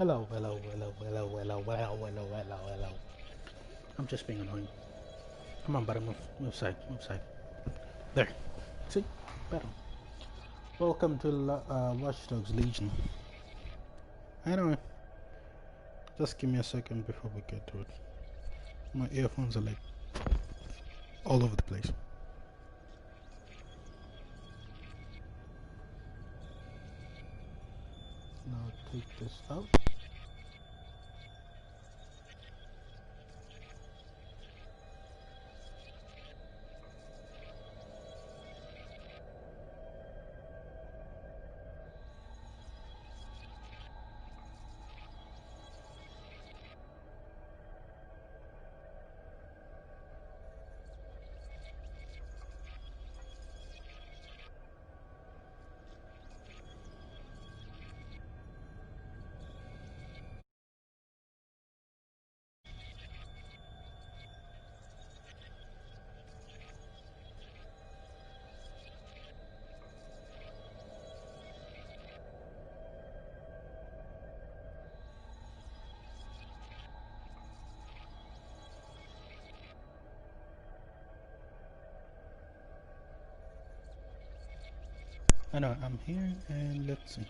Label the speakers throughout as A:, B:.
A: Hello, hello, hello, hello, hello, hello, hello, hello, hello. I'm just being annoying. Come on, buddy, move side, move side. There. See? Better. Welcome to WatchDogs Legion. Anyway, just give me a second before we get to it. My earphones are like all over the place. Now take this out. I know, I'm here and let's see.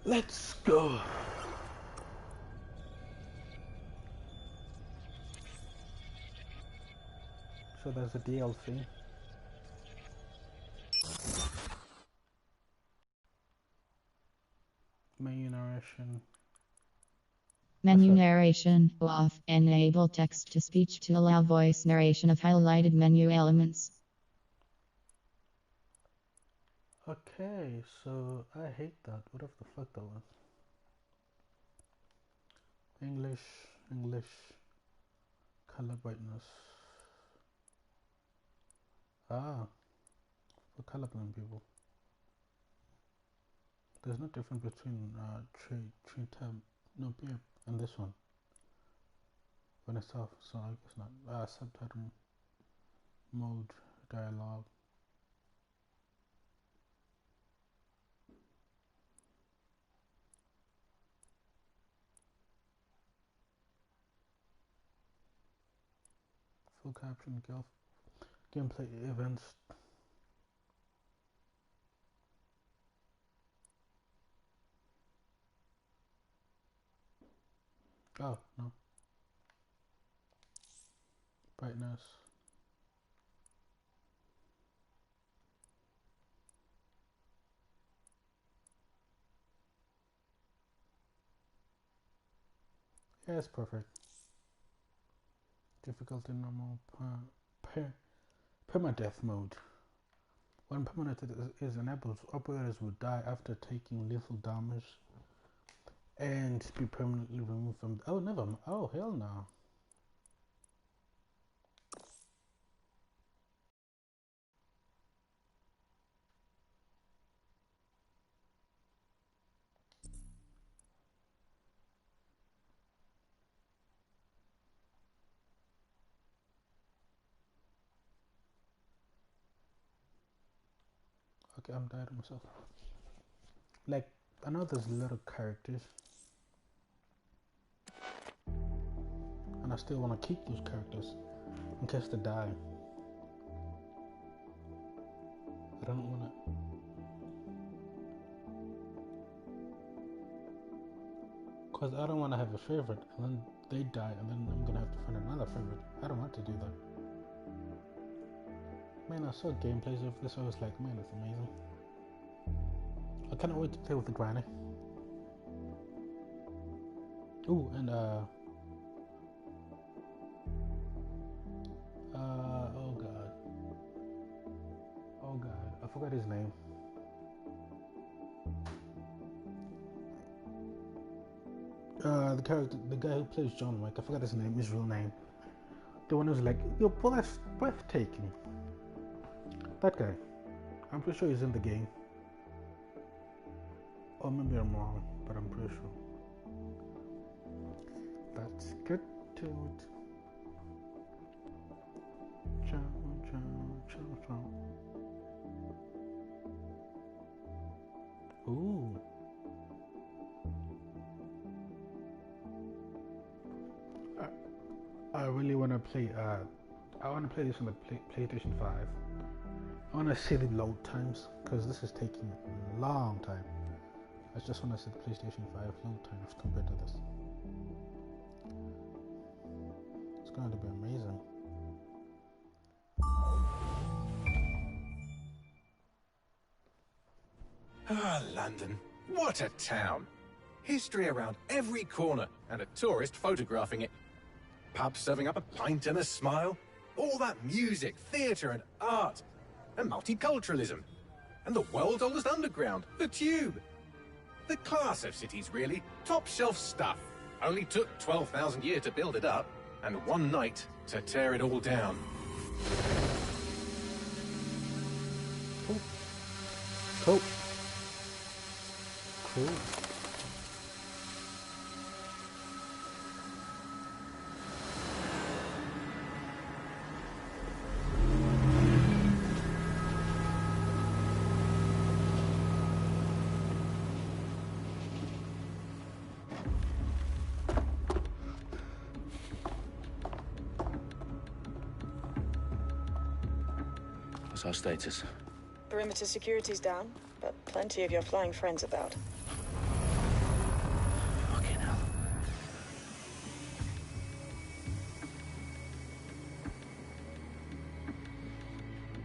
A: Let's go! So there's a DLC. Main narration.
B: Menu narration off. Enable text to speech to allow voice narration of highlighted menu elements.
A: Okay, so I hate that. Whatever the fuck that was. English, color brightness. Ah, for colorblind people. There's no difference between tree tab, no beer, and this one. When it's off, so I guess not. Subtitle mode, dialogue. Full caption, gameplay events. Oh, no. Brightness. Yeah, it's perfect. Difficulty normal, permadeath mode. When permadeath is enabled, operators will die after taking lethal damage and be permanently removed from. Oh, never. Oh, hell no. Okay, I'm tired of myself. Like, I know there's a lot of characters, and I still want to keep those characters in case they die. I don't want to. Because I don't want to have a favorite, and then they die, and then I'm gonna have to find another favorite. I don't want to do that. Man, I saw gameplays of this, I was like, man, it's amazing. I cannot wait to play with the granny. Ooh, and oh god, I forgot his name. The character, the guy who plays John Wick, I forgot his name, his real name. The one who's like, you're breathtaking. That guy. I'm pretty sure he's in the game. Or maybe I'm wrong, but I'm pretty sure. Let's get to it. Ciao, ciao, ciao, ciao. Ooh. play. I want to play this on the PlayStation 5. I want to see the load times because this is taking a long time. I just want to see the PlayStation 5 load times compared to this. It's going to be amazing.
C: Ah, London. What a town. History around every corner and a tourist photographing it. Pubs serving up a pint and a smile. All that music, theatre and art. And multiculturalism. And the world's oldest underground, the Tube. The class of cities, really. Top shelf stuff. Only took 12,000 years to build it up, and one night to tear it all down.
A: Cool. Cool. Cool.
D: What's our status?
E: Perimeter security's down, but plenty of your flying friends about.
D: Fucking hell.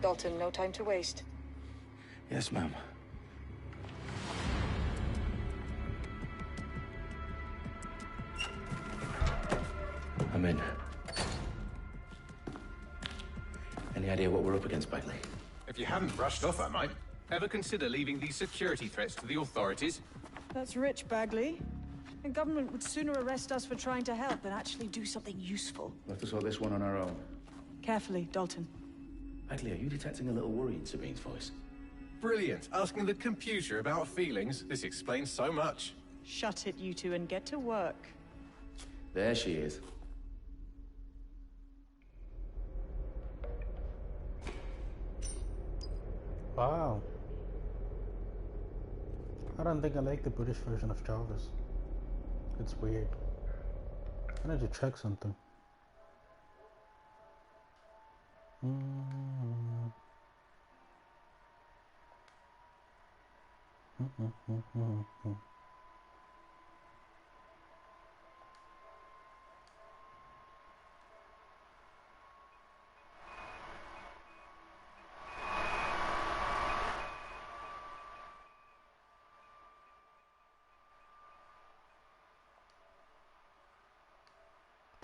E: Dalton, no time to waste.
D: Yes, ma'am. I'm in. Any idea what we're up against, Bagley?
C: If you hadn't brushed off, I might. Ever consider leaving these security threats to the authorities?
E: That's rich, Bagley. The government would sooner arrest us for trying to help than actually do something useful.
D: We'll have to sort this one on our own.
E: Carefully, Dalton.
D: Bagley, are you detecting a little worry in Sabine's voice?
C: Brilliant. Asking the computer about feelings. This explains so much.
E: Shut it, you two, and get to work.
D: There she is.
A: Wow. I don't think I like the British version of Jarvis. It's weird. I need to check something.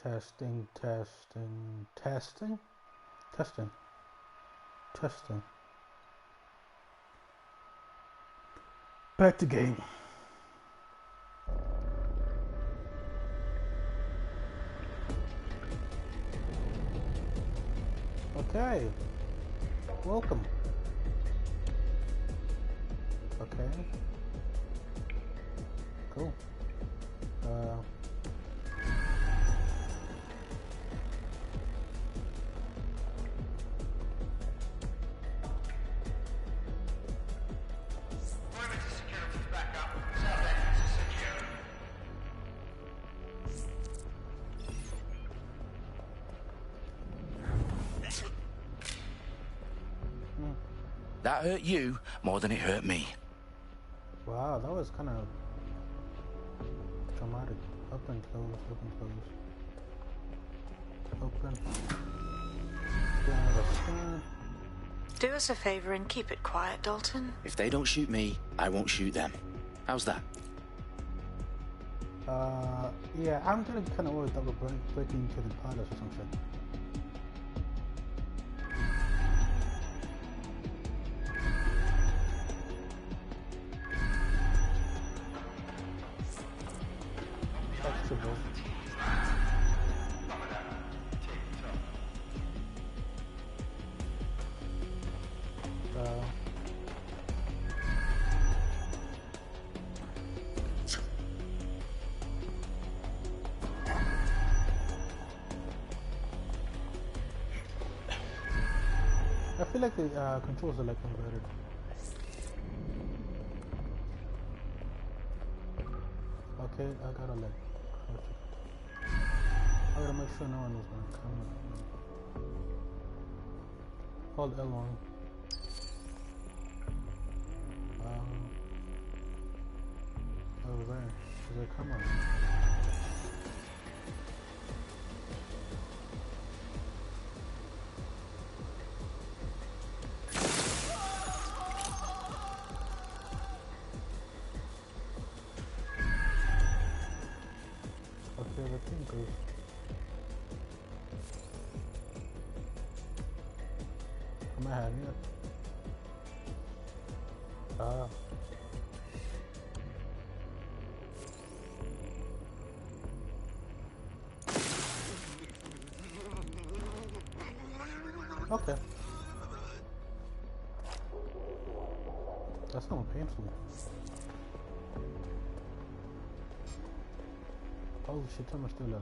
A: Testing, testing, testing, testing, testing. Back to game. Okay. Welcome. Okay. Cool.
D: That hurt you more than it hurt me.
A: Wow, that was kind of dramatic. Up and close, up and close. Open. Do another scan.
E: Do us a favor and keep it quiet, Dalton.
D: If they don't shoot me, I won't shoot them. How's that?
A: Yeah, I'm gonna kind of worry that we're breaking into the palace or something. Flexible. I feel like the controls are like inverted. Okay, I gotta like crouch it. I gotta make sure no one is gonna come. Hold L1. Over there. Is there come on? Okay, the thing goes. Am I having it? Ah. Okay. That's not painful. Holy shit, I'm still alive.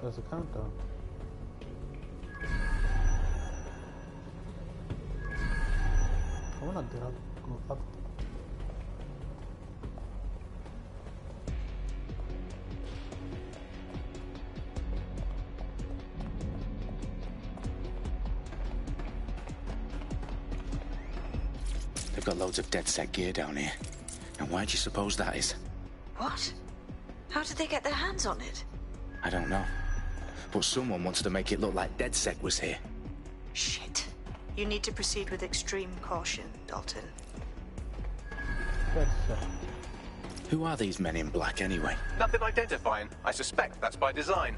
A: There's a countdown. I wanna get up, go up.
D: They've got loads of DedSec gear down here. And why do you suppose that is?
F: What? How did they get their hands on it?
D: I don't know. But someone wanted to make it look like DedSec was here.
F: Shit. You need to proceed with extreme caution, Dalton.
D: Who are these men in black anyway?
C: Nothing identifying. I suspect that's by design.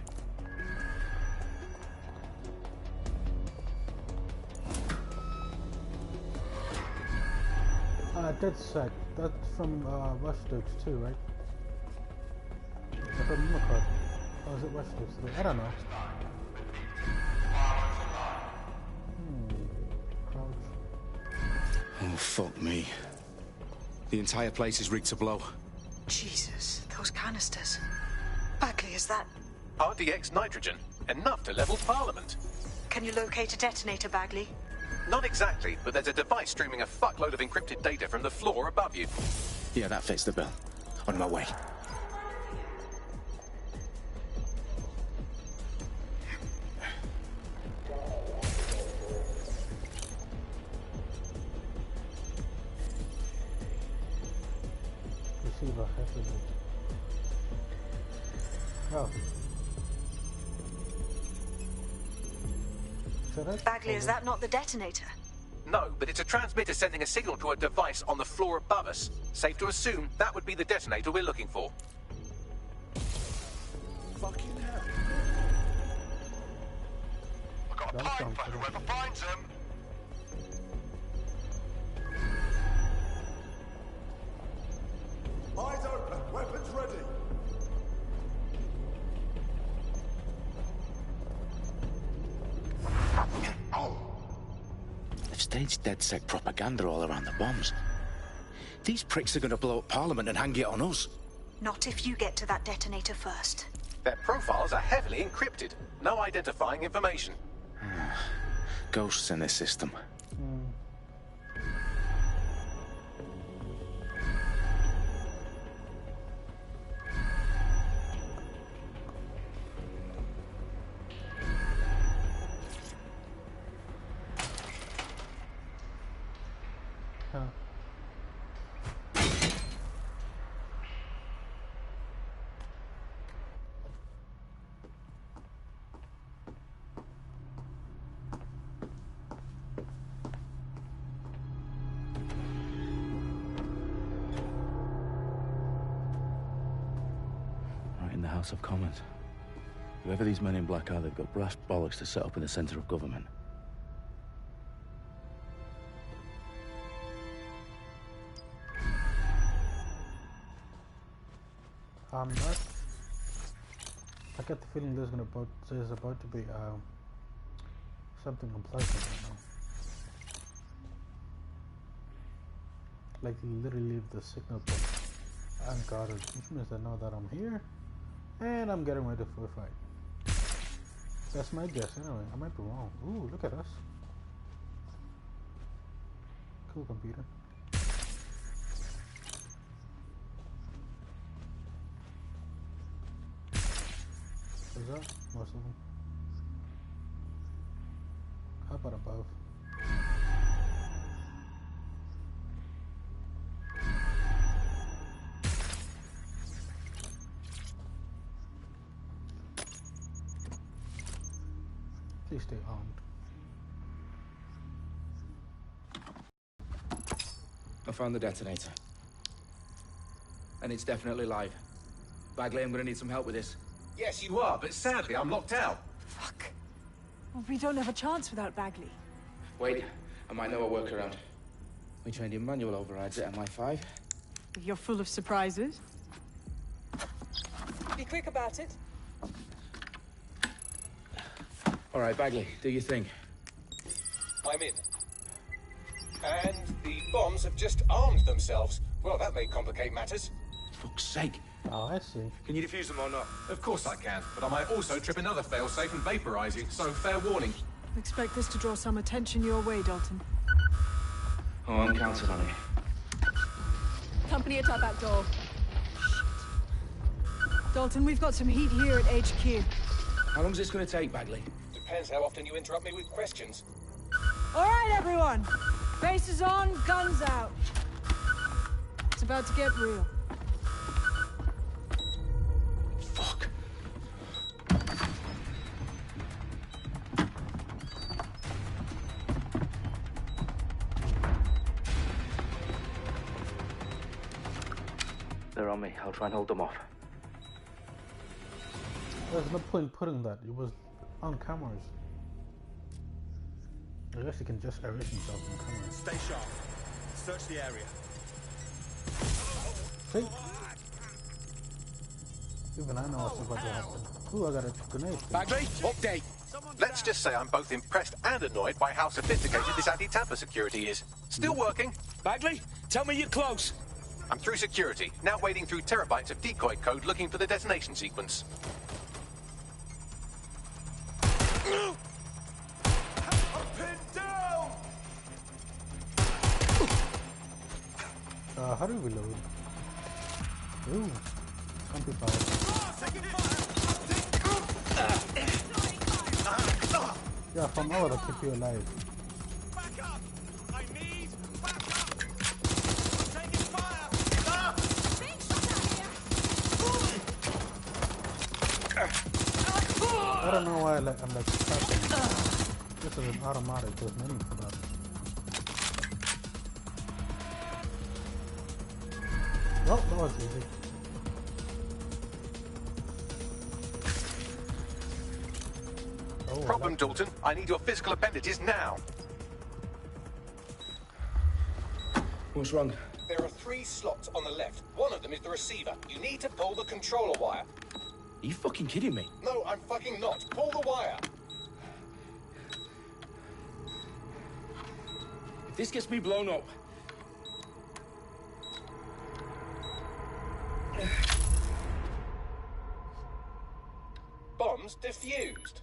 A: DedSec. That's from WatchDogs too, right? If I remember correctly. Oh, is it WatchDogs 3? I don't know.
D: Oh, fuck me. The entire place is rigged to blow.
F: Jesus, those canisters. Bagley, is that...
C: RDX nitrogen. Enough to level Parliament.
F: Can you locate a detonator, Bagley?
C: Not exactly, but there's a device streaming a fuckload of encrypted data from the floor above you.
D: Yeah, that fits the bill. On my way.
A: Receiver, oh.
F: Bagley, is that not the detonator?
C: No, but it's a transmitter sending a signal to a device on the floor above us. Safe to assume that would be the detonator we're looking for.
G: Fucking hell. I've got a pipe for whoever finds them. Eyes open, weapons ready.
D: They've staged DedSec propaganda all around the bombs. These pricks are going to blow up Parliament and hang it on us.
F: Not if you get to that detonator first.
C: Their profiles are heavily encrypted. No identifying information.
D: Ghosts in this system.
H: House of Commons. Whoever these men in black are, they've got brass bollocks to set up in the centre of government.
A: I get the feeling there's about to be something unpleasant right now. like literally leave the signal point unguarded, which means they know that I'm here, and I'm getting ready for a fight. That's my guess anyway. I might be wrong. Ooh, look at us. Cool computer. Is that most of them? How about above? Please stay armed.
I: I found the detonator. And it's definitely live. Bagley, I'm gonna need some help with this.
C: Yes, you are, but sadly, I'm locked out.
E: Fuck. Well, we don't have a chance without Bagley.
I: Wait, I might know a workaround. We trained in manual overrides at MI5.
E: You're full of surprises. Be quick about it.
I: All right, Bagley, do your thing.
C: I'm in. And the bombs have just armed themselves. Well, that may complicate matters.
I: Fuck's sake.
A: Oh, I see.
I: Can you defuse them or not?
C: Of course I can, but I might also trip another failsafe and vaporize you, so fair warning.
E: Expect this to draw some attention your way, Dalton.
I: Oh, I'm counting on it.
E: Company at our back door. Shit. Dalton, we've got some heat here at HQ.
I: How long is this gonna take, Bagley?
C: Depends how often you interrupt me with questions.
E: All right, everyone. Faces on, guns out. It's about to get real.
I: Fuck. They're on me. I'll try and hold them off.
A: There's no point putting that. It was on cameras. I guess he can just erase himself from cameras.
G: Stay sharp. Search the area.
A: See? Even I know what's about to happen. Ooh, I got a grenade.
I: Bagley, update.
C: Let's just say I'm both impressed and annoyed by how sophisticated this anti-tamper security is. Still working.
I: Bagley, tell me you're close.
C: I'm through security, now wading through terabytes of decoy code looking for the detonation sequence.
A: How do we reload? Ooh, can't be fired. Yeah, from over to keep you alive.
G: Back up! I need back up! I'm taking fire!
A: I don't know why I'm like stuck. This is an automatic, there's no need for that. Well, that was easy. Oh,
C: Problem, Dalton. I need your physical appendages now.
I: What's wrong?
C: There are 3 slots on the left. One of them is the receiver. You need to pull the controller wire.
I: Are you fucking kidding me?
C: No, I'm fucking not. Pull the wire.
I: If this gets me blown up...
C: Bombs defused.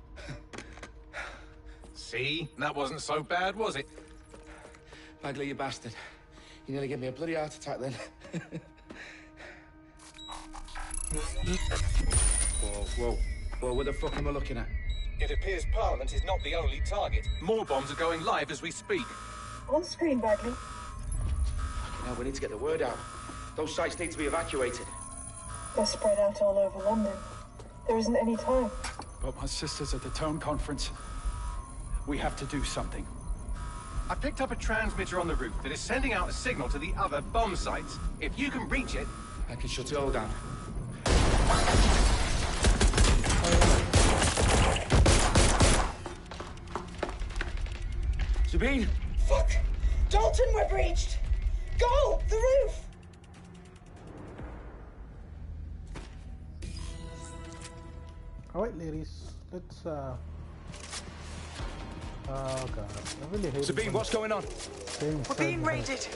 C: See? That wasn't so bad, was it?
I: Bagley, you bastard. You nearly gave me a bloody heart attack then. Whoa, what the fuck am I looking at?
C: It appears Parliament is not the only target. More bombs are going live as we speak.
E: On screen, Bagley.
I: Now we need to get the word out. Those sites need to be evacuated.
J: They're spread out all over London. There isn't any time.
K: But my sister's at the town conference. We have to do something.
C: I picked up a transmitter on the roof that is sending out a signal to the other bomb sites. If you can reach it...
I: I can shut it all down. Sabine!
J: Fuck! Dalton, we're breached! Go! The roof!
A: Alright, ladies. Let's Oh god, I really hate
I: Sabine, what's going on?
J: We're being raided.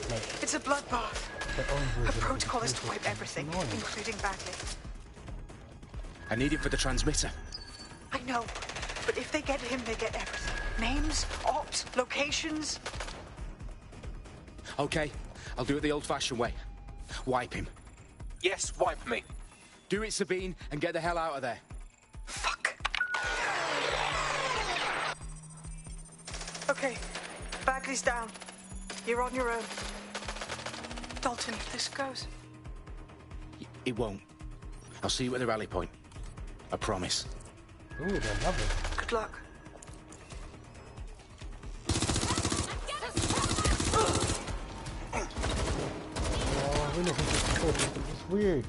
J: It's a bloodbath. Her protocol is to wipe everything, including Bagley.
D: I need him for the transmitter.
J: I know, but if they get him, they get everything. Names, ops, locations.
D: Okay, I'll do it the old-fashioned way. Wipe him.
C: Yes, wipe me.
D: Do it, Sabine, and get the hell out of there.
J: Fuck. Okay, Bagley's down. You're on your own. Dalton, if this goes...
D: It won't. I'll see you at the rally point. I promise.
A: Ooh, they're lovely.
J: Good luck.
A: Oh, I really think it's weird.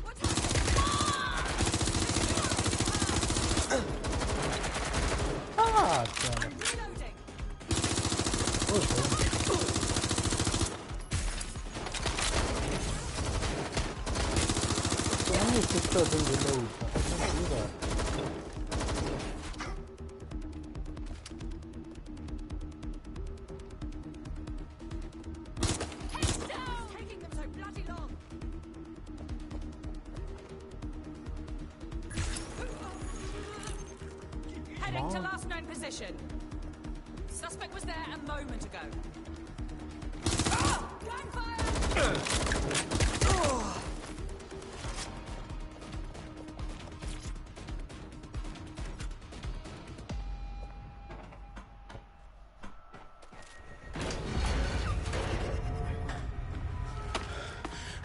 A: Ah, damn it. I need to start doing reload. I can't do that.
E: Taking them so bloody long. Heading to last known position. Suspect was there a moment ago. Ah! Blind fire!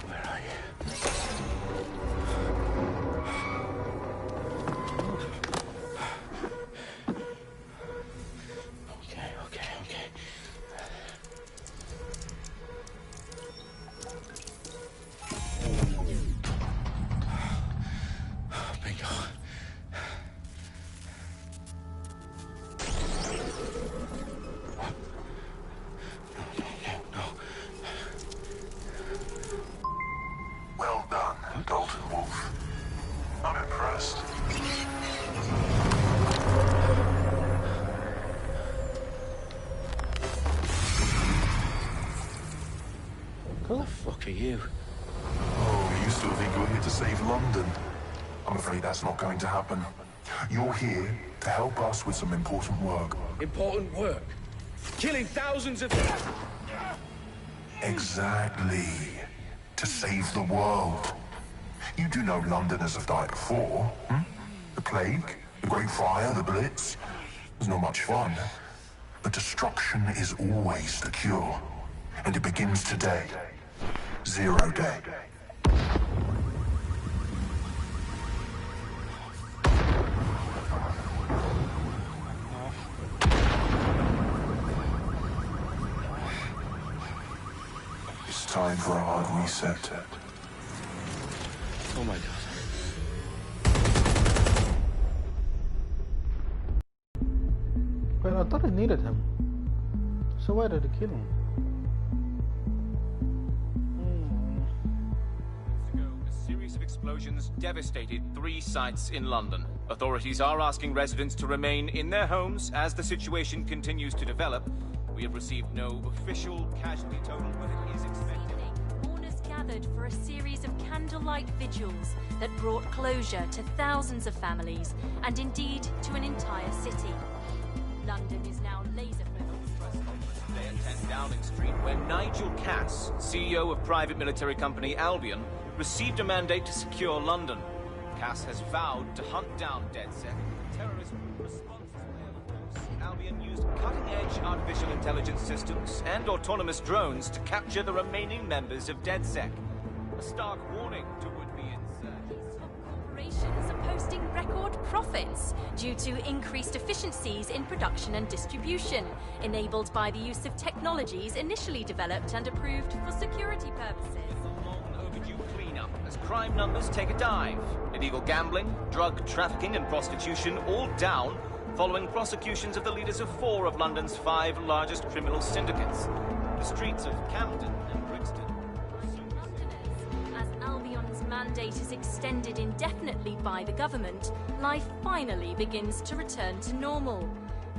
D: Where are you? Okay. Bingo. No.
L: Well done, Dalton Wolf. I'm impressed.
D: Who the fuck are you?
L: Oh, you still think you're here to save London? I'm afraid that's not going to happen. You're here to help us with some important work.
I: Important work? Killing thousands of...
L: Exactly. To save the world. You do know Londoners have died before, hmm? The Plague, the Great Fire, the Blitz. It's not much fun. But destruction is always the cure. And it begins today. 0 day. It's time for a hard reset.
D: Oh my god.
A: Well, I thought I needed him. So why did I kill him?
G: A series of explosions devastated 3 sites in London. Authorities are asking residents to remain in their homes as the situation continues to develop. We have received no official casualty total, but it is expected.
M: Mourners gathered for a series of candlelight vigils that brought closure to thousands of families and indeed to an entire city. London is now laser-focused.
G: Today at 10 Downing Street, where Nigel Cass, CEO of private military company Albion, received a mandate to secure London. Cass has vowed to hunt down DedSec. Terrorism response Albion used cutting-edge artificial intelligence systems and autonomous drones to capture the remaining members of DedSec. A stark warning to would-be insurgents.
M: Corporations are posting record profits due to increased efficiencies in production and distribution, enabled by the use of technologies initially developed and approved for security purposes.
G: As crime numbers take a dive. Illegal gambling, drug trafficking and prostitution all down following prosecutions of the leaders of 4 of London's 5 largest criminal syndicates. The streets of Camden and Brixton.
M: As Albion's mandate is extended indefinitely by the government, life finally begins to return to normal.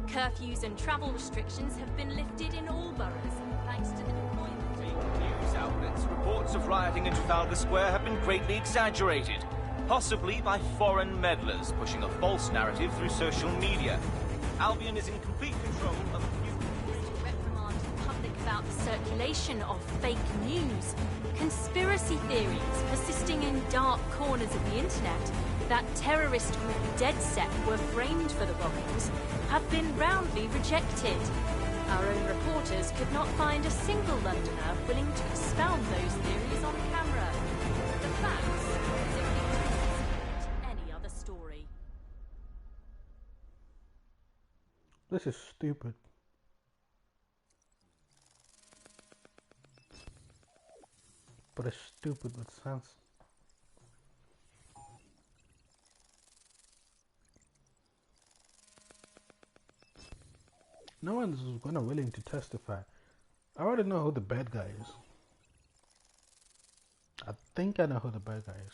M: Curfews and travel restrictions have been lifted in all boroughs, thanks to the deployment of...
G: News outlets' reports of rioting in Trafalgar Square have been greatly exaggerated, possibly by foreign meddlers pushing a false narrative through social media. Albion is in complete control of a few...
M: to reprimand the public about the circulation of fake news, conspiracy theories persisting in dark corners of the internet, that terrorist group DedSec were framed for the bombings, have been roundly rejected. Our own reporters could not find a single Londoner willing to expound those theories on camera. The facts simply don't any other story.
A: This is stupid. But it's stupid with sense. No one's gonna willing to testify. I already know who the bad guy is. I think I know who the bad guy is.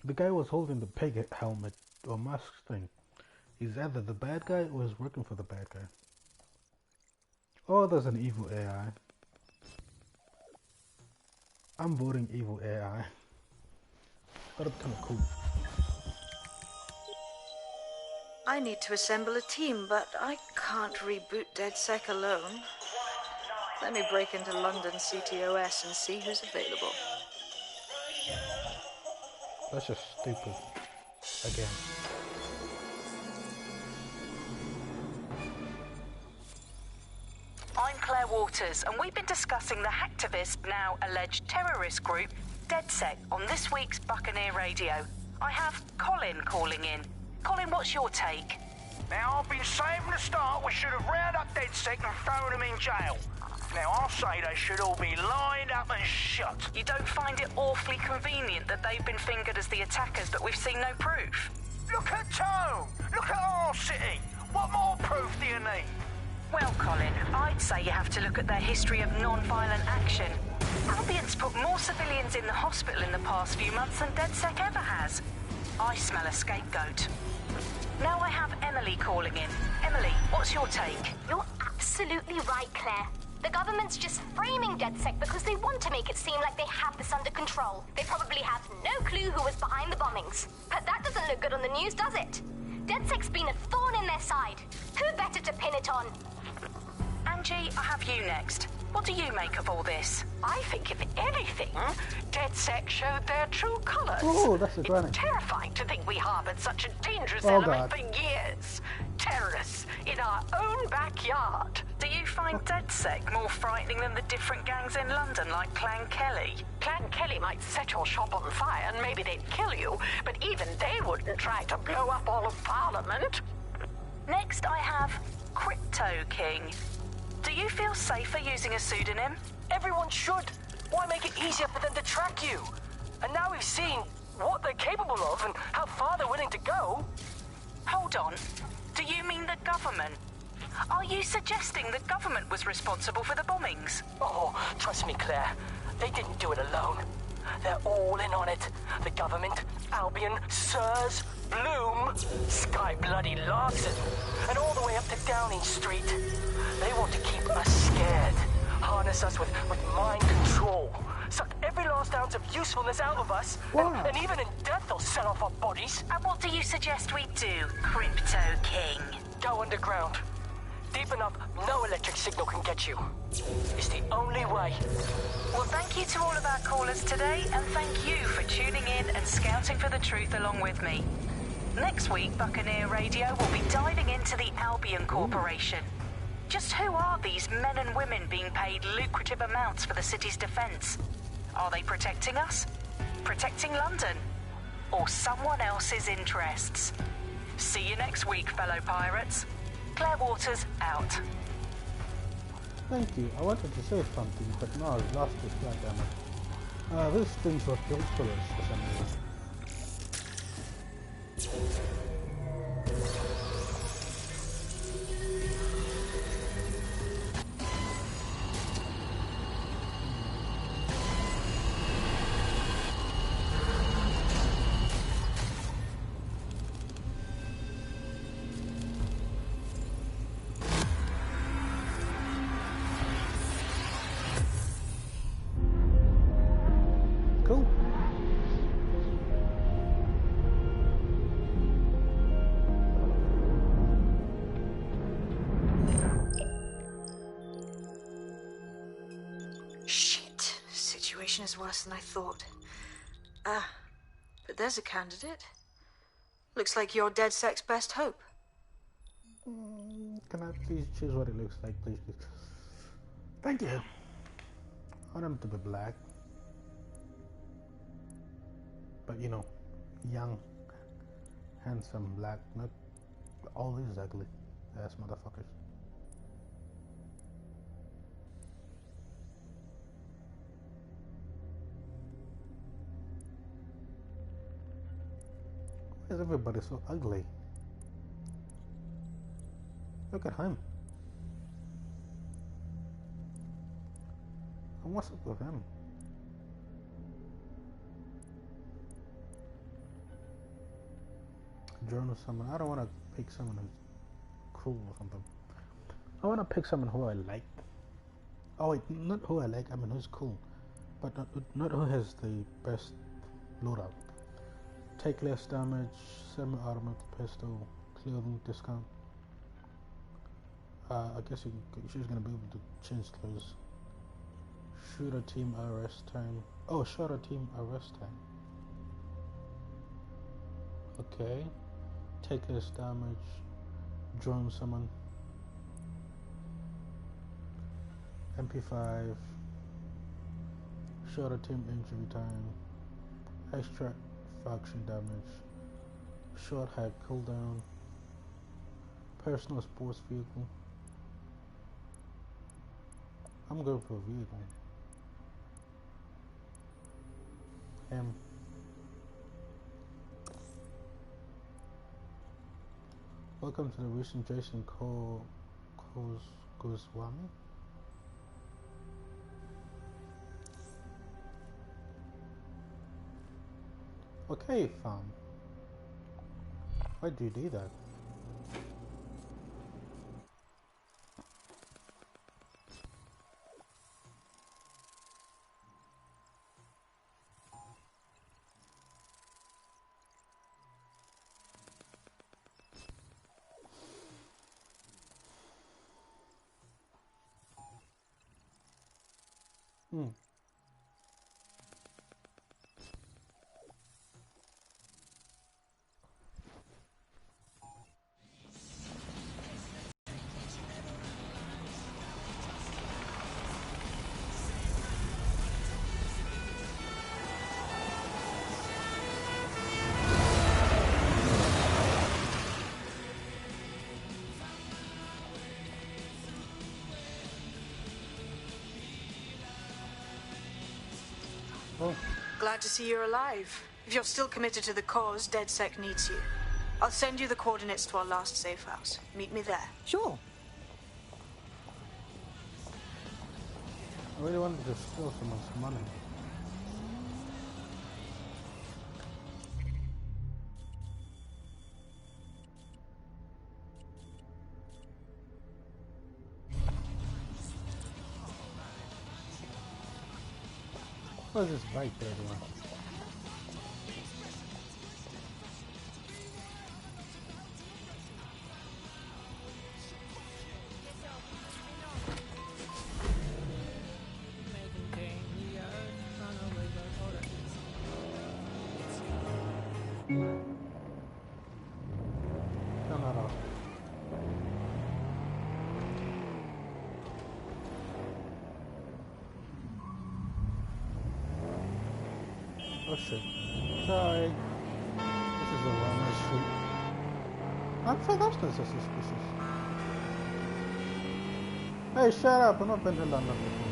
A: The guy was holding the pig helmet or mask thing. He's either the bad guy or is working for the bad guy. Or there's an evil AI. I'm voting evil AI. That'd be kind of cool.
F: I need to assemble a team, but I can't reboot DedSec alone. Let me break into London CTOS and see who's available.
A: That's just stupid. Again.
N: I'm Claire Waters, and we've been discussing the hacktivist, now alleged terrorist group, DedSec, on this week's Buccaneer Radio. I have Colin calling in. Colin, what's your take?
O: Now, I've been saying from the start we should have rounded up DedSec and thrown them in jail. Now, I'll say they should all be lined up and shot.
N: You don't find it awfully convenient that they've been fingered as the attackers, but we've seen no proof?
O: Look at Tone! Look at our city! What more proof do you need?
N: Well, Colin, I'd say you have to look at their history of non-violent action. Albion's put more civilians in the hospital in the past few months than DedSec ever has. I smell a scapegoat. Now I have Emily calling in. Emily, what's your take?
P: You're absolutely right, Claire. The government's just framing DedSec because they want to make it seem like they have this under control. They probably have no clue who was behind the bombings. But that doesn't look good on the news, does it? DedSec's been a thorn in their side. Who better to pin it on?
N: Angie, I have you next. What do you make of all this?
Q: I think, if anything, DedSec showed their true colours.
A: Oh, that's a granny.
Q: It's terrifying to think we harboured such a dangerous element for years. Terrorists in our own backyard.
N: Do you find DedSec more frightening than the different gangs in London, like Clan Kelly?
Q: Clan Kelly might set your shop on fire and maybe they'd kill you, but even they wouldn't try to blow up all of Parliament.
N: Next, I have Crypto King. Do you feel safer using a pseudonym?
R: Everyone should. Why make it easier for them to track you? And now we've seen what they're capable of and how far they're willing to go.
N: Hold on. Do you mean the government? Are you suggesting the government was responsible for the bombings?
R: Oh, trust me, Claire. They didn't do it alone. They're all in on it. The government, Albion, Sirs, Bloom, Sky Bloody Larson, and all the way up to Downing Street. They want to keep us scared, harness us with mind control, suck every last ounce of usefulness out of us, and even in death they'll sell off our bodies.
N: And what do you suggest we do, Crypto King?
R: Go underground. Deep enough, no electric signal can get you. It's the only way.
N: Well, thank you to all of our callers today, and thank you for tuning in and scouting for the truth along with me. Next week, Buccaneer Radio will be diving into the Albion Corporation. Just who are these men and women being paid lucrative amounts for the city's defense? Are they protecting us? Protecting London? Or someone else's interests? See you next week, fellow pirates. Claire Waters, out.
A: Thank you. I wanted to say something, but now I've lost it, goddammit. This thing's what kills killers for some reason.
F: situation is worse than I thought. But there's a candidate. Looks like you're DedSec's best hope.
A: Can I please choose what it looks like, please? Thank you. I want him to be black. But you know, young, handsome, black, not all these ugly ass motherfuckers. Why is everybody so ugly? Look at him. And what's up with him? Journal someone. I don't want to pick someone who's cool or something. I want to pick someone who I like. Oh wait, not who I like. I mean who's cool, but not who has the best loadout. Take less damage, semi-automatic pistol, clothing discount. I guess she's gonna be able to change clothes. Shooter team arrest time. Oh, shooter team arrest time. Okay. Take less damage. Drone summon. MP5. Shorter team injury time. Extra faction damage. Short hack cooldown. Personal sports vehicle. I'm going for a vehicle. Welcome to the recent Jason Goswami. Okay, fam. Why do you do that?
F: Glad to see you're alive. If you're still committed to the cause, DedSec needs you. I'll send you the coordinates to our last safe house. Meet me there.
E: Sure.
A: I really wanted to steal someone's money. What is this bike there doing? Oh shit. Sorry. This is a well-known street. I'm sure that's not so suspicious. Hey, shut up. I've not been to London before.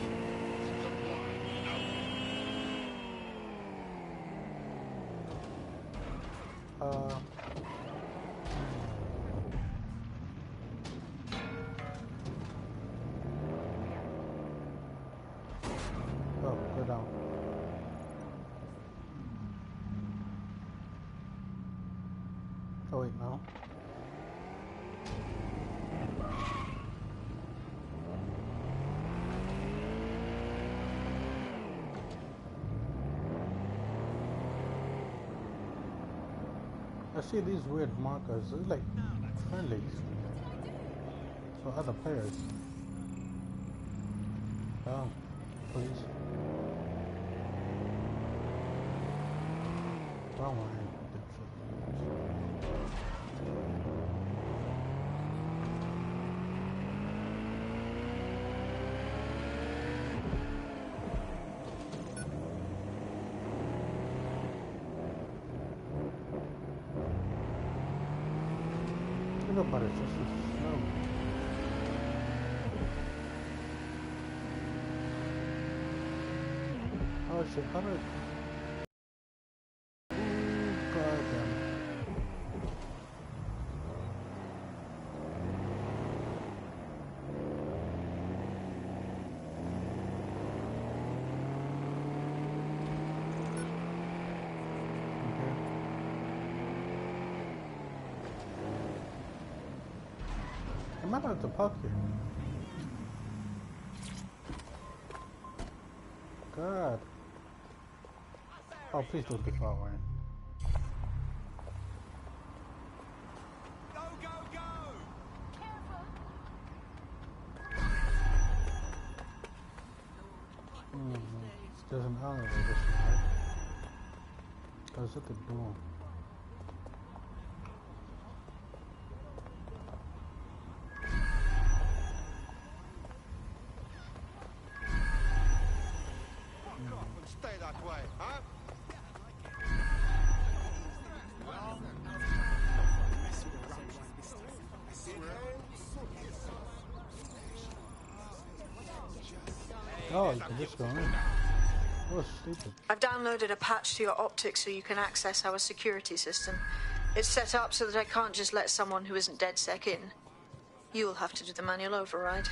A: Oh, go down. Oh wait, no. I see these weird markers. They're like friendlies for other players. Oh, please. Wrong one. Nobody's just slow. Oh shit, how do I... Ooh, goddamn. I'm not allowed to park here. God. Oh, please don't be far away.
O: Go, go, go!
A: There's an elevator this way, right? I was at the door.
O: Stay that way, huh?
A: Oh, you can just go in. Oh, stupid.
F: I've downloaded a patch to your optics so you can access our security system. It's set up so that I can't just let someone who isn't DedSec in. You'll have to do the manual override.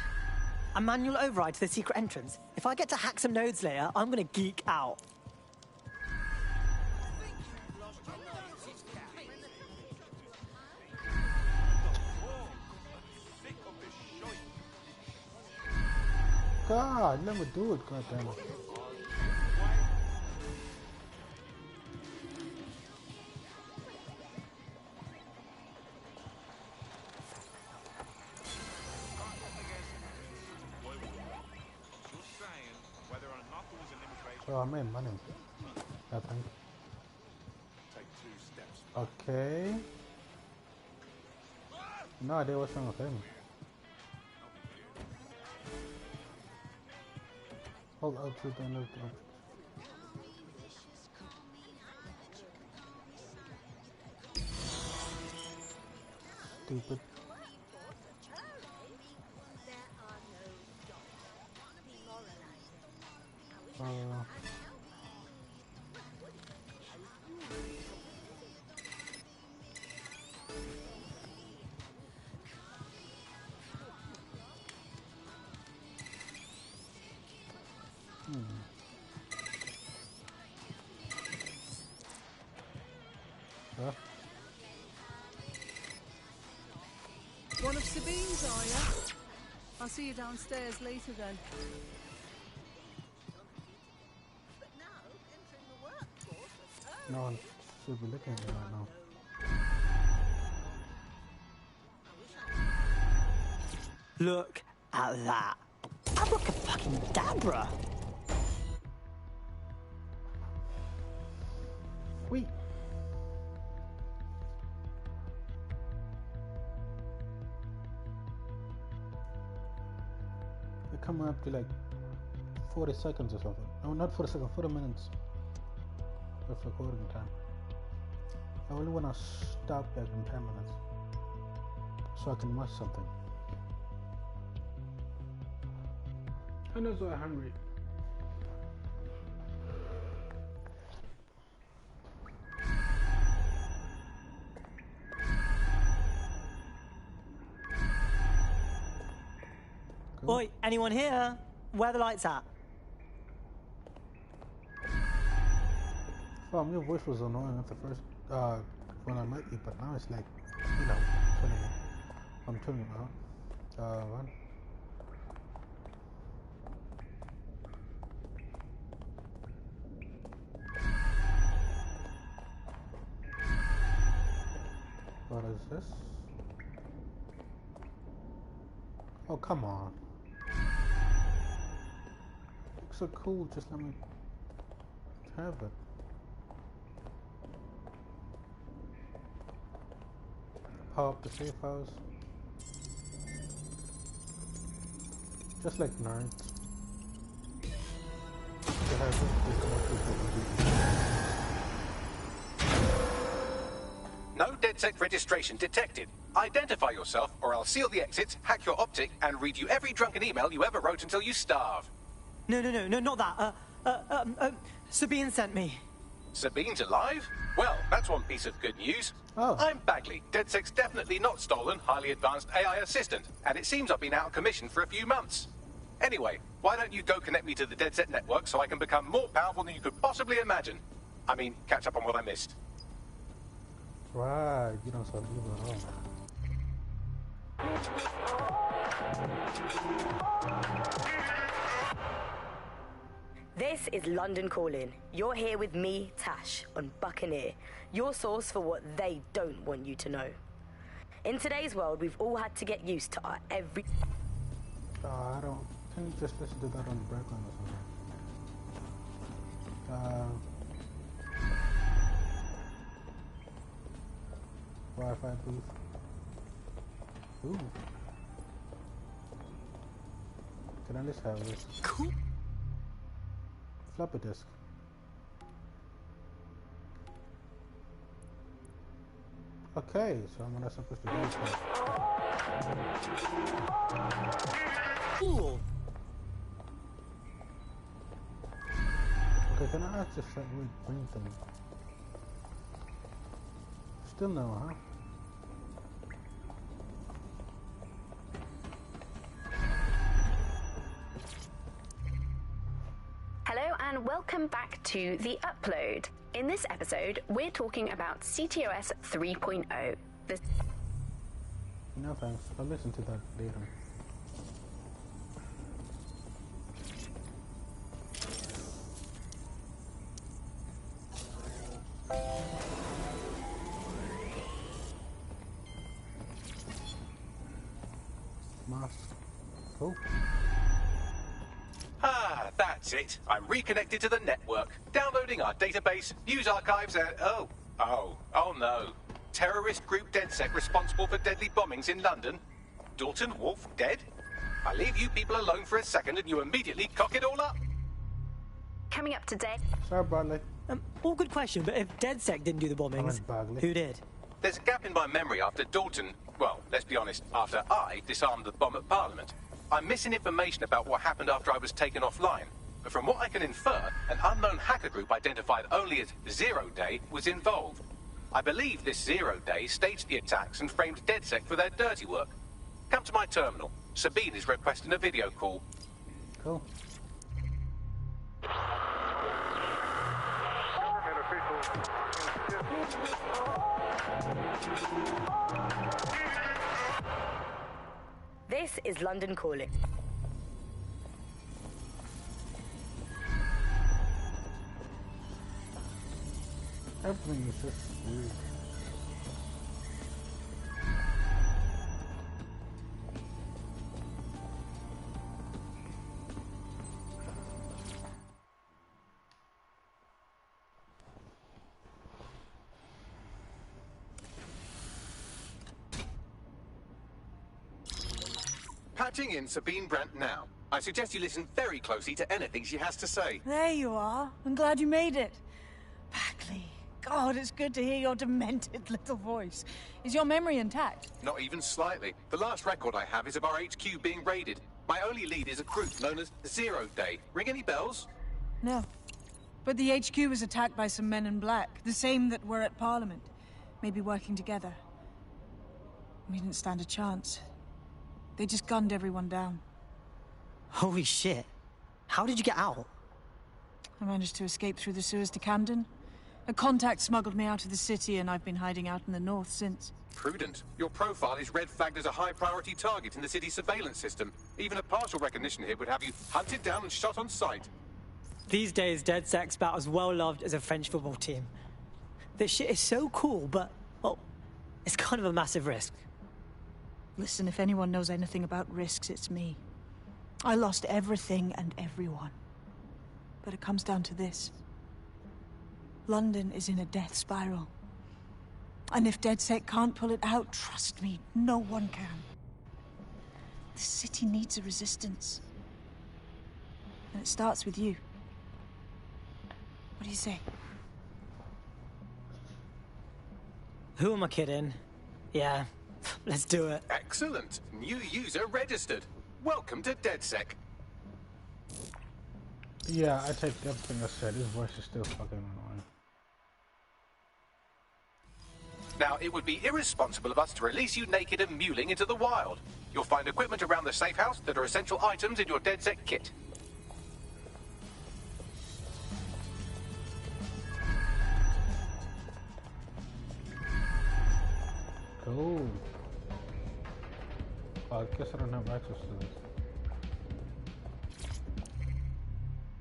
S: A manual override to the secret entrance? If I get to hack some nodes later, I'm gonna geek out.
A: God, let me do it, goddamn it. Oh, I made money. I think. Okay. No idea what's wrong with him. Hold out to the end of the... Stupid.
E: One of Sabine's, are you? I'll see you downstairs later then.
A: No one should be looking at me right now.
S: Look at that. Abracadabra.
A: Wait. They're coming up to like 40 seconds or something. No, not 40 seconds, 40 minutes of recording time. I only want to stop back in 10 minutes so I can watch something. I'm not so hungry.
S: Oi, anyone here? Where are the lights at?
A: Oh, your voice was annoying at the first, when I met you, but now it's like, you know, I'm turning it out. Run. What is this? Oh, come on. Looks so cool, just let me have it. power up the safe house. Just like nerds.
C: No DedSec registration detected. Identify yourself, or I'll seal the exits, hack your optic, and read you every drunken email you ever wrote until you starve.
S: No, not that. Sabine sent me.
C: Sabine's alive? Well, that's one piece of good news.
A: Oh.
C: I'm Bagley, DedSec's definitely not stolen, highly advanced AI assistant, and it seems I've been out of commission for a few months. Anyway, why don't you go connect me to the DedSec network so I can become more powerful than you could possibly imagine? I mean, catch up on what I missed.
A: Right, you don't start leaving at all.
T: This is London Calling. You're here with me, Tash, on Buccaneer, your source for what they don't want you to know. In today's world, we've all had to get used to our every...
A: I don't... Can you just listen to that on the background or something? Wi-Fi booth. Ooh. Can I just have this?
S: Cool.
A: Floppy disk. Okay, so I'm not supposed to do this.
S: Cool.
A: Okay, can I access that weird green thing? Still no, huh?
U: Hello and welcome back to The Upload. In this episode, we're talking about CTOS 3.0.
A: No thanks, I'll listen to that later. Cool.
C: Ah, that's it. I'm reconnected to the network, downloading our database, news archives, and oh no. Terrorist group DedSec responsible for deadly bombings in London. Dalton Wolf dead? I leave you people alone for a second and you immediately cock it all up.
U: Coming up today.
A: Sorry, Bradley.
S: All good question, but if DedSec didn't do the bombings, who did?
C: There's a gap in my memory after Dalton, well, let's be honest, after I disarmed the bomb at Parliament. I'm missing information about what happened after I was taken offline. But from what I can infer, an unknown hacker group identified only as Zero Day was involved. I believe this Zero Day staged the attacks and framed DedSec for their dirty work. Come to my terminal. Sabine is requesting a video call.
A: Cool.
T: This is London Calling.
A: Everything is just weird.
C: Patching in Sabine Brandt now. I suggest you listen very closely to anything she has to say.
E: There you are. I'm glad you made it. Bagley. God, it's good to hear your demented little voice. Is your memory intact?
C: Not even slightly. The last record I have is of our HQ being raided. My only lead is a group known as Zero Day. Ring any bells?
E: No. But the HQ was attacked by some men in black, the same that were at Parliament. Maybe working together. We didn't stand a chance. They just gunned everyone down.
S: Holy shit. How did you get out?
E: I managed to escape through the sewers to Camden. A contact smuggled me out of the city, and I've been hiding out in the north since.
C: Prudent. Your profile is red flagged as a high-priority target in the city's surveillance system. Even a partial recognition here would have you hunted down and shot on sight.
S: These days, DedSec's about as well loved as a French football team. This shit is so cool, but, well, it's kind of a massive risk.
E: Listen, if anyone knows anything about risks, it's me. I lost everything and everyone. But it comes down to this. London is in a death spiral. And if DedSec can't pull it out, trust me, no one can. The city needs a resistance. And it starts with you. What do you say?
S: Who am I kidding? Yeah, let's do it.
C: Excellent. New user registered. Welcome to DedSec.
A: Yeah, I take everything I said. His voice is still fucking annoying.
C: Now, it would be irresponsible of us to release you naked and mewling into the wild. You'll find equipment around the safe house that are essential items in your DedSec kit.
A: Cool. I guess I don't have access to this.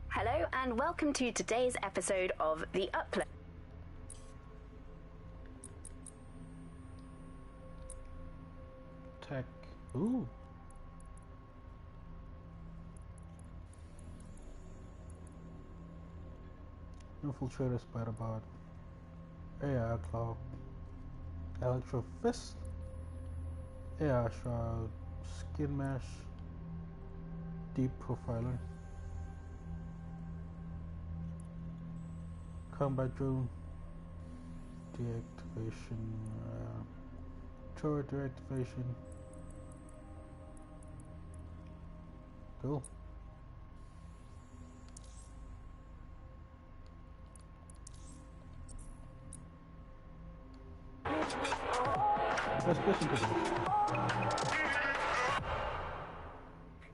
U: Hello and welcome to today's episode of The Upload.
A: Tech. Ooh. Infiltrator spider bot. AI claw. Electro fist. AI shroud. Skin mesh. Deep profiler. Combat drone. Deactivation. Turret deactivation. Cool. Let's listen to this.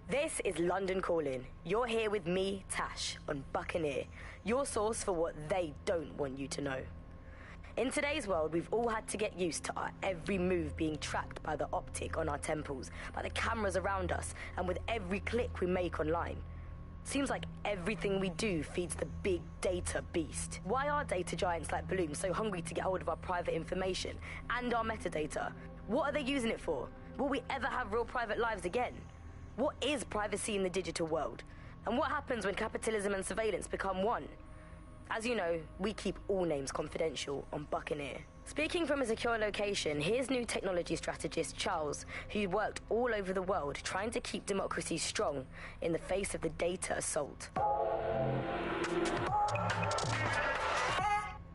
T: This is London Calling. You're here with me, Tash, on Buccaneer, your source for what they don't want you to know. In today's world, we've all had to get used to our every move being tracked by the optic on our temples, by the cameras around us, and with every click we make online. Seems like everything we do feeds the big data beast. Why are data giants like Bloom so hungry to get hold of our private information and our metadata? What are they using it for? Will we ever have real private lives again? What is privacy in the digital world? And what happens when capitalism and surveillance become one? As you know, we keep all names confidential on Buccaneer. Speaking from a secure location, here's new technology strategist Charles, who worked all over the world trying to keep democracy strong in the face of the data assault.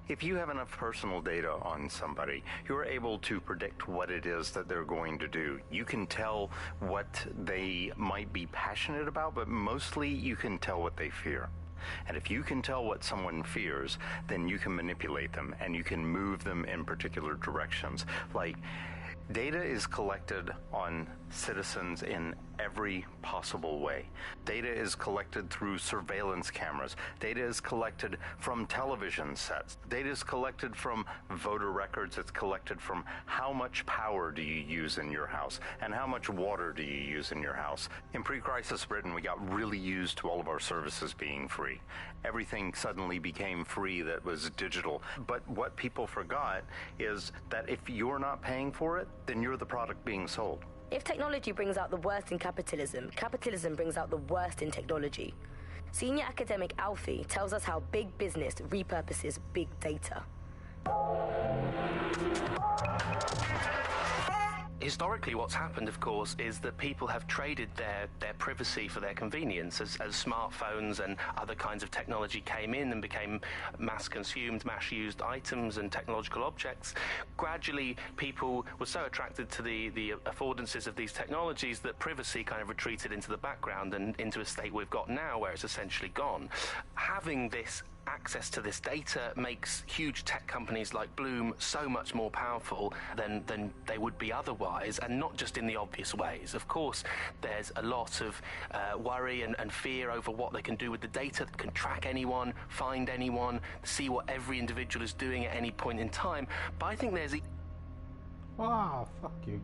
B: If you have enough personal data on somebody, you're able to predict what it is that they're going to do. You can tell what they might be passionate about, but mostly you can tell what they fear. And if you can tell what someone fears, then you can manipulate them and you can move them in particular directions. Like, data is collected on citizens in every possible way. Data is collected through surveillance cameras. Data is collected from television sets. Data is collected from voter records. It's collected from how much power do you use in your house and how much water do you use in your house. In pre-crisis Britain, we got really used to all of our services being free. Everything suddenly became free that was digital. But what people forgot is that if you're not paying for it, then you're the product being sold.
T: If technology brings out the worst in capitalism, capitalism brings out the worst in technology. Senior academic Alfie tells us how big business repurposes big data.
V: Historically, what's happened, of course, is that people have traded their privacy for their convenience as smartphones and other kinds of technology came in and became mass-consumed, mass-used items and technological objects. Gradually, people were so attracted to the affordances of these technologies that privacy kind of retreated into the background and into a state we've got now where it's essentially gone. Having this access to this data makes huge tech companies like Bloom so much more powerful than they would be otherwise, and not just in the obvious ways. Of course, there's a lot of worry and fear over what they can do with the data. They can track anyone, find anyone, see what every individual is doing at any point in time. But I think there's
A: Ah, fuck you.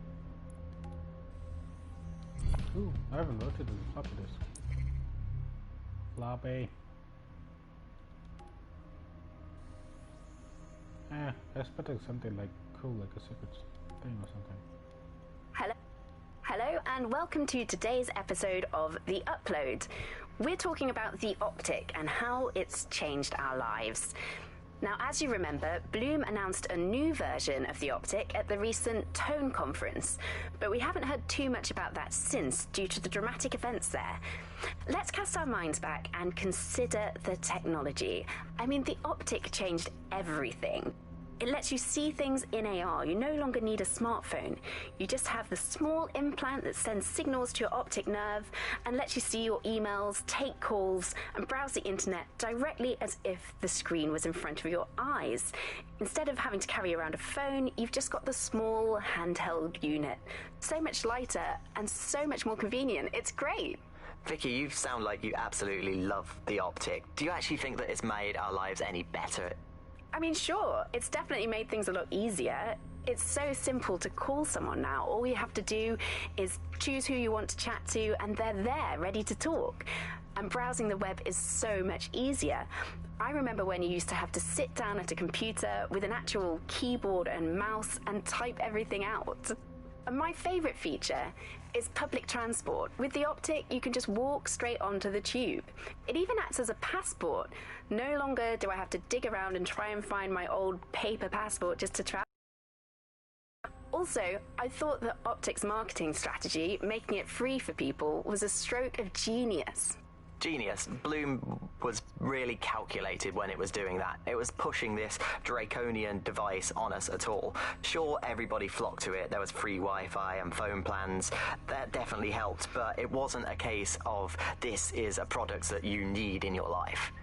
A: Ooh, I haven't looked at the floppy disk. Floppy. I expected something like cool, like a secret thing or something.
U: Hello and welcome to today's episode of The Upload. We're talking about the optic and how it's changed our lives. Now, as you remember, Bloom announced a new version of the optic at the recent Tone conference, but we haven't heard too much about that since due to the dramatic events there. Let's cast our minds back and consider the technology. I mean, the optic changed everything. It lets you see things in AR. You no longer need a smartphone. You just have the small implant that sends signals to your optic nerve and lets you see your emails, take calls, and browse the internet directly as if the screen was in front of your eyes. Instead of having to carry around a phone, you've just got the small handheld unit. So much lighter and so much more convenient. It's great.
H: Vicky, you sound like you absolutely love the optic. Do you actually think that it's made our lives any better?
U: I mean, sure, it's definitely made things a lot easier. It's so simple to call someone now. All you have to do is choose who you want to chat to, and they're there, ready to talk. And browsing the web is so much easier. I remember when you used to have to sit down at a computer with an actual keyboard and mouse and type everything out. And my favourite feature is public transport. With the optic, you can just walk straight onto the tube. It even acts as a passport. No longer do I have to dig around and try and find my old paper passport just to travel. Also, I thought that optic's marketing strategy, making it free for people, was a stroke of genius.
H: Genius. Bloom was really calculated when it was doing that. It was pushing this draconian device on us at all. Sure, everybody flocked to it. There was free Wi-Fi and phone plans. That definitely helped, but it wasn't a case of this is a product that you need in your life.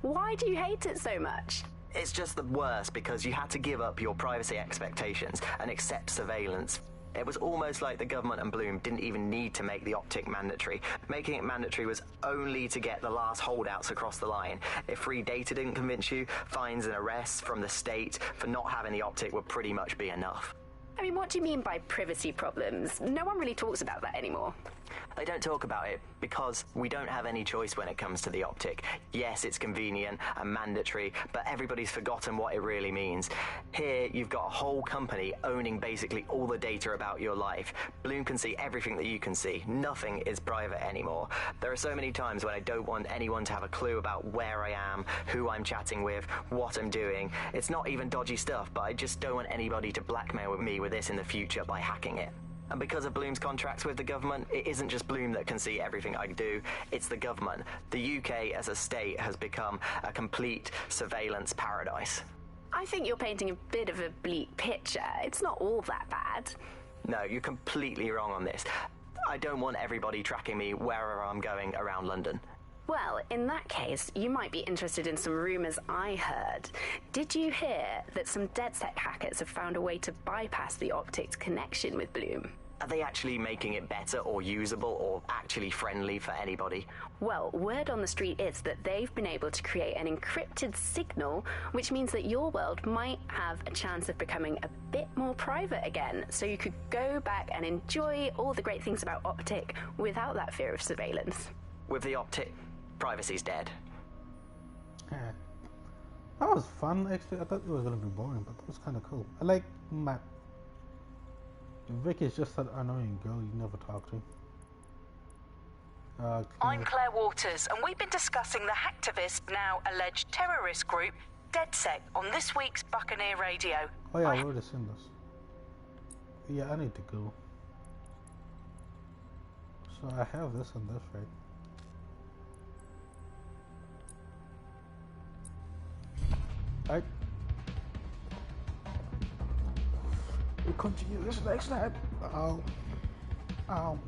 U: Why do you hate it so much?
H: It's just the worst because you had to give up your privacy expectations and accept surveillance. It was almost like the government and Bloom didn't even need to make the optic mandatory. Making it mandatory was only to get the last holdouts across the line. If free data didn't convince you, fines and arrests from the state for not having the optic would pretty much be enough.
U: I mean, what do you mean by privacy problems? No one really talks about that anymore.
H: They don't talk about it because we don't have any choice when it comes to the optic. Yes, it's convenient and mandatory, but everybody's forgotten what it really means. Here, you've got a whole company owning basically all the data about your life. Bloom can see everything that you can see. Nothing is private anymore. There are so many times when I don't want anyone to have a clue about where I am, who I'm chatting with, what I'm doing. It's not even dodgy stuff, but I just don't want anybody to blackmail me with this in the future by hacking it. And because of Bloom's contracts with the government, it isn't just Bloom that can see everything I do, it's the government. The UK as a state has become a complete surveillance paradise.
U: I think you're painting a bit of a bleak picture. It's not all that bad.
H: No, you're completely wrong on this. I don't want everybody tracking me wherever I'm going around London.
U: Well, in that case, you might be interested in some rumours I heard. Did you hear that some DedSec hackers have found a way to bypass the optic's connection with Bloom?
H: Are they actually making it better or usable or actually friendly for anybody?
U: Well, word on the street is that they've been able to create an encrypted signal, which means that your world might have a chance of becoming a bit more private again, so you could go back and enjoy all the great things about optic without that fear of surveillance.
H: With the optic, privacy's dead.
A: Yeah. That was fun, actually. I thought it was going to be boring, but that was kind of cool. I like Matt. Vic is just that annoying girl you never talk to.
N: I'm Claire Waters, and we've been discussing the hacktivist, now alleged terrorist group, DedSec, on this week's Buccaneer Radio.
A: Oh yeah, I already seen this. Yeah, I need to go. So I have this and this, right? Alright. We'll continue this next time. Ow. Ow.